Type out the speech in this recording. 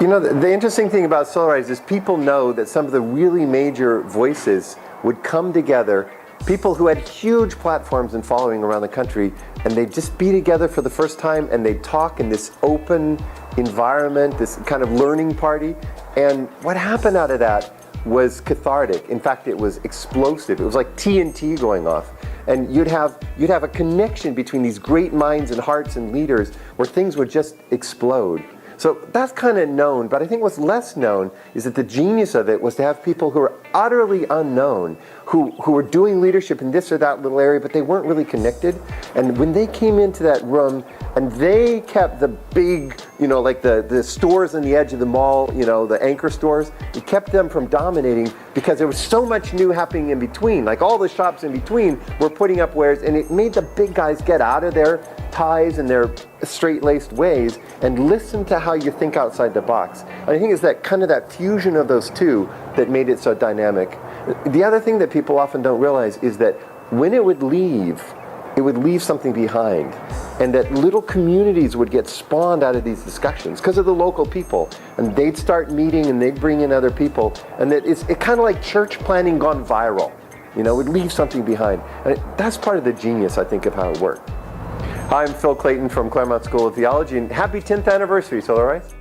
You know, the interesting thing about Soularize is people know that some of the really major voices would come together, people who had huge platforms and following around the country, and they'd just be together for the first time and they'd talk in this open environment, this kind of learning party. And what happened out of that was cathartic. In fact, it was explosive. It was like TNT going off. And you'd have a connection between these great minds and hearts and leaders where things would just explode. So that's kind of known, but I think what's less known is that the genius of it was to have people who are utterly unknown, who were doing leadership in this or that little area, but they weren't really connected. And when they came into that room and they kept the big, like the stores on the edge of the mall, the anchor stores, it kept them from dominating because there was so much new happening in between. Like all the shops in between were putting up wares, and it made the big guys get out of their ties and their straight-laced ways and listen to how you think outside the box. And I think it's that kind of that fusion of those two that made it so dynamic. The other thing that people often don't realize is that when it would leave something behind, and that little communities would get spawned out of these discussions because of the local people, and they'd start meeting and they'd bring in other people, and that it's kind of like church planning gone viral. It would leave something behind. And that's part of the genius, I think, of how it worked. Hi, I'm Phil Clayton from Claremont School of Theology, and happy 10th anniversary, Soularize.